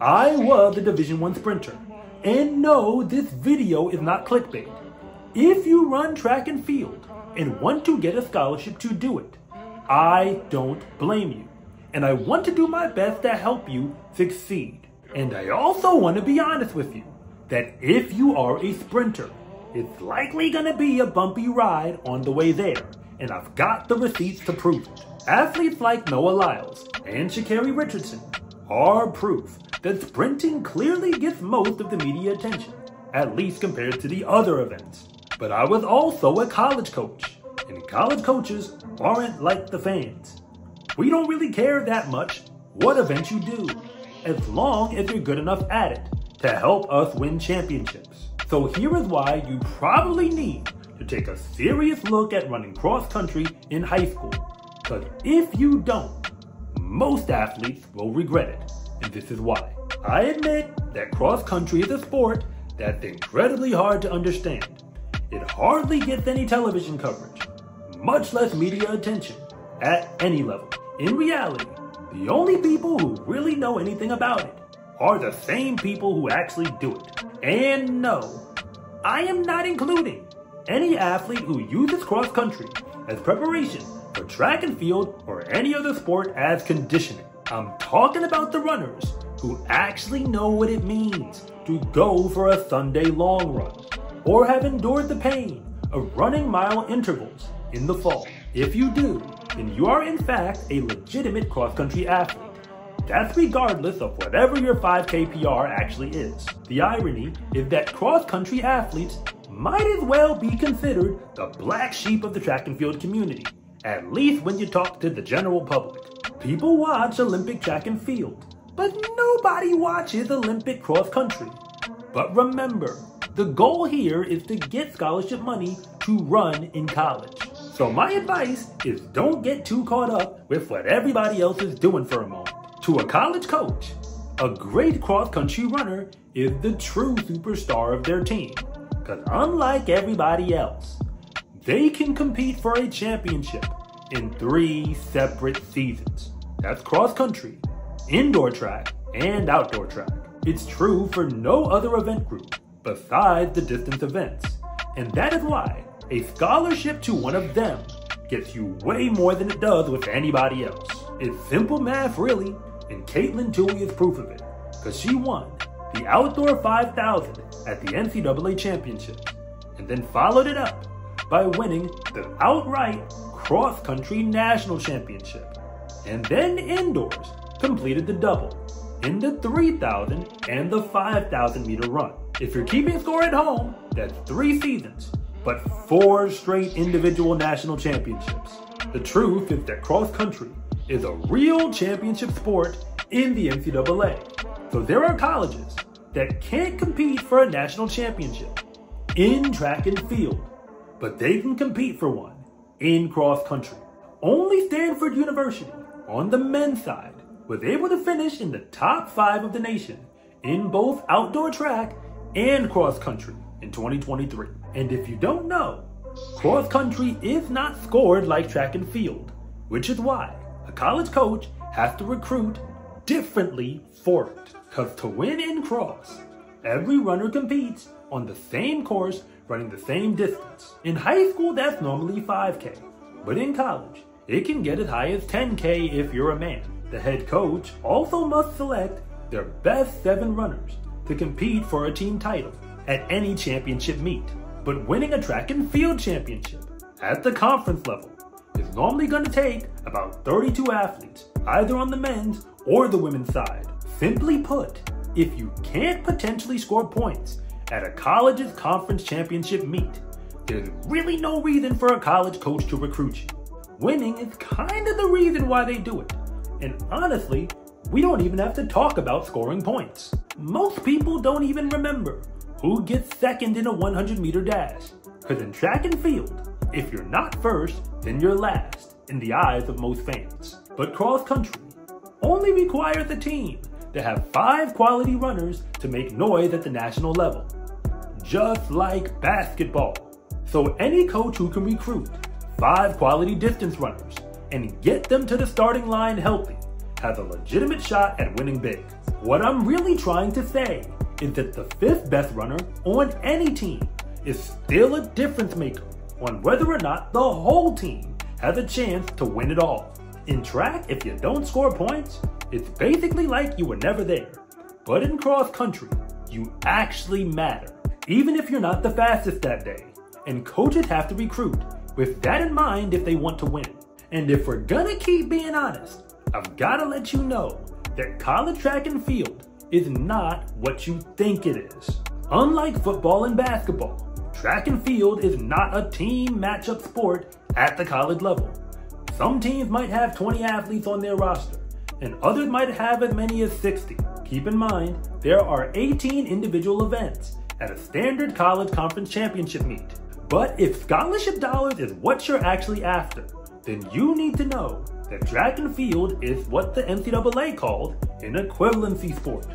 I was a Division I sprinter. And no, this video is not clickbait. If you run track and field and want to get a scholarship to do it, I don't blame you. And I want to do my best to help you succeed. And I also want to be honest with you that if you are a sprinter, it's likely going to be a bumpy ride on the way there. And I've got the receipts to prove it. Athletes like Noah Lyles and Sha'Carri Richardson are proof that sprinting clearly gets most of the media attention, at least compared to the other events. But I was also a college coach, and college coaches aren't like the fans. We don't really care that much what event you do, as long as you're good enough at it to help us win championships. So here is why you probably need to take a serious look at running cross country in high school. Because if you don't, most athletes will regret it, and this is why. I admit that cross country is a sport that's incredibly hard to understand. It hardly gets any television coverage, much less media attention, at any level. In reality, the only people who really know anything about it are the same people who actually do it. And no, I am not including any athlete who uses cross country as preparation for track and field or any other sport as conditioning. I'm talking about the runners who actually know what it means to go for a Sunday long run, or have endured the pain of running mile intervals in the fall. If you do, then you are in fact a legitimate cross-country athlete. That's regardless of whatever your 5K PR actually is. The irony is that cross-country athletes might as well be considered the black sheep of the track and field community, at least when you talk to the general public. People watch Olympic track and field, but nobody watches Olympic cross-country. But remember, the goal here is to get scholarship money to run in college. So my advice is don't get too caught up with what everybody else is doing for a moment. To a college coach, a great cross-country runner is the true superstar of their team. Because unlike everybody else, they can compete for a championship in 3 separate seasons. That's cross-country, indoor track, and outdoor track. It's true for no other event group besides the distance events. And that is why a scholarship to one of them gets you way more than it does with anybody else. It's simple math really, and Katelyn Tuohy is proof of it, because she won the outdoor 5,000 at the NCAA Championship, and then followed it up by winning the outright cross-country national championship, and then indoors completed the double in the 3,000 and the 5,000 meter run. If you're keeping score at home, that's 3 seasons, but 4 straight individual national championships. The truth is that cross-country is a real championship sport in the NCAA. So there are colleges that can't compete for a national championship in track and field, but they can compete for one in cross-country. Only Stanford University, on the men's side, was able to finish in the top 5 of the nation in both outdoor track and cross-country in 2023. And if you don't know, cross-country is not scored like track and field, which is why a college coach has to recruit differently for it. Because to win in cross, every runner competes on the same course running the same distance. In high school, that's normally 5K, but in college, it can get as high as 10K if you're a man. The head coach also must select their best 7 runners to compete for a team title at any championship meet. But winning a track and field championship at the conference level is normally going to take about 32 athletes, either on the men's or the women's side. Simply put, if you can't potentially score points at a college's conference championship meet, there's really no reason for a college coach to recruit you. Winning is kind of the reason why they do it. And honestly, we don't even have to talk about scoring points. Most people don't even remember who gets second in a 100-meter dash. Because in track and field, if you're not first, then you're last in the eyes of most fans. But cross country only requires a team to have 5 quality runners to make noise at the national level. Just like basketball. So any coach who can recruit 5 quality distance runners and get them to the starting line healthy has a legitimate shot at winning big. What I'm really trying to say is that the 5th best runner on any team is still a difference maker on whether or not the whole team has a chance to win it all. In track, if you don't score points, it's basically like you were never there. But in cross country, you actually matter, even if you're not the fastest that day. And coaches have to recruit with that in mind if they want to win. And if we're gonna keep being honest, I've gotta let you know that college track and field is not what you think it is. Unlike football and basketball, track and field is not a team matchup sport at the college level. Some teams might have 20 athletes on their roster, and others might have as many as 60. Keep in mind, there are 18 individual events at a standard college conference championship meet. But if scholarship dollars is what you're actually after, then you need to know that track and field is what the NCAA called an equivalency sport,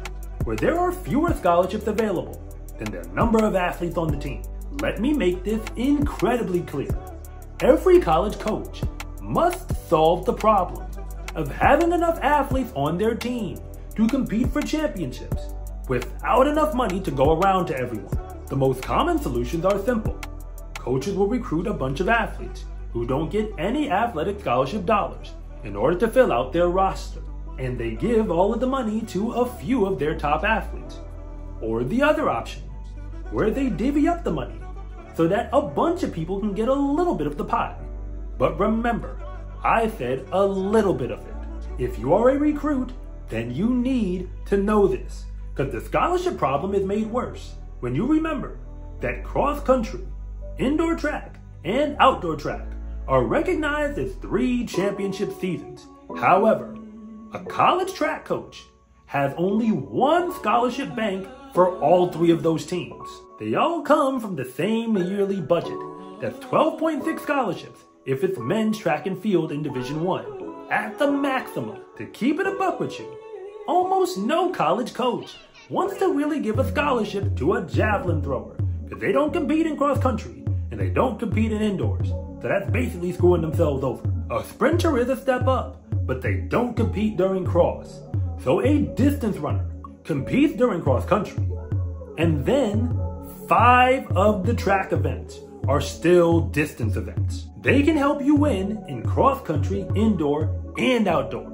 where there are fewer scholarships available than the number of athletes on the team. Let me make this incredibly clear. Every college coach must solve the problem of having enough athletes on their team to compete for championships without enough money to go around to everyone. The most common solutions are simple. Coaches will recruit a bunch of athletes who don't get any athletic scholarship dollars in order to fill out their roster, and they give all of the money to a few of their top athletes. Or the other option, where they divvy up the money so that a bunch of people can get a little bit of the pie. But remember, I said a little bit of it. If you are a recruit, then you need to know this, because the scholarship problem is made worse when you remember that cross country, indoor track, and outdoor track are recognized as 3 championship seasons. However, a college track coach has only 1 scholarship bank for all 3 of those teams. They all come from the same yearly budget. That's 12.6 scholarships if it's men's track and field in Division I. At the maximum, to keep it a buck with you, almost no college coach wants to really give a scholarship to a javelin thrower, because they don't compete in cross country and they don't compete in indoors. So that's basically screwing themselves over. A sprinter is a step up, but they don't compete during cross. So a distance runner competes during cross country. And then 5 of the track events are still distance events. They can help you win in cross country, indoor, and outdoor.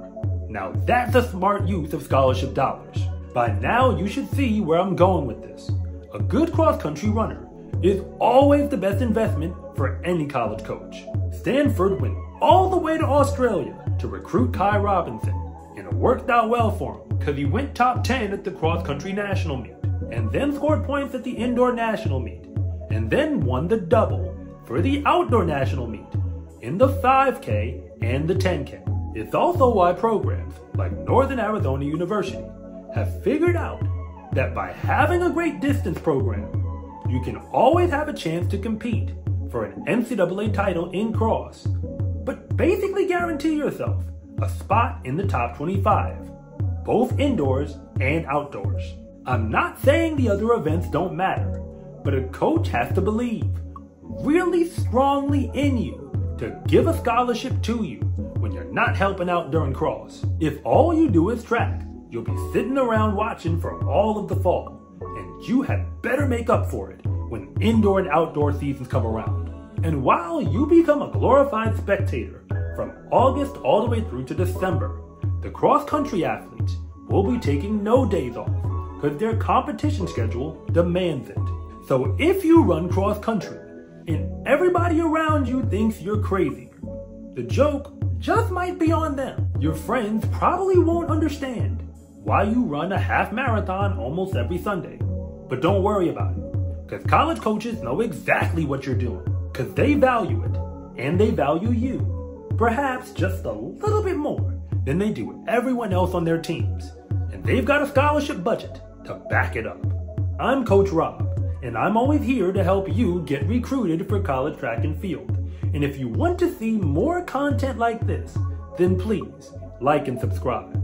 Now that's a smart use of scholarship dollars. By now you should see where I'm going with this. A good cross country runner is always the best investment for any college coach. Stanford went all the way to Australia to recruit Kai Robinson, and it worked out well for him because he went top 10 at the cross country national meet, and then scored points at the indoor national meet, and then won the double for the outdoor national meet in the 5K and the 10K. It's also why programs like Northern Arizona University have figured out that by having a great distance program, you can always have a chance to compete for an NCAA title in cross, but basically guarantee yourself a spot in the top 25, both indoors and outdoors. I'm not saying the other events don't matter, but a coach has to believe really strongly in you to give a scholarship to you when you're not helping out during cross. If all you do is track, you'll be sitting around watching for all of the fall, and you had better make up for it when indoor and outdoor seasons come around. And while you become a glorified spectator from August all the way through to December, the cross-country athletes will be taking no days off because their competition schedule demands it. So if you run cross-country and everybody around you thinks you're crazy, the joke just might be on them. Your friends probably won't understand why you run a half marathon almost every Sunday. But don't worry about it, because college coaches know exactly what you're doing, because they value it, and they value you, perhaps just a little bit more than they do everyone else on their teams, and they've got a scholarship budget to back it up. I'm Coach Rob, and I'm always here to help you get recruited for college track and field. And if you want to see more content like this, then please like and subscribe.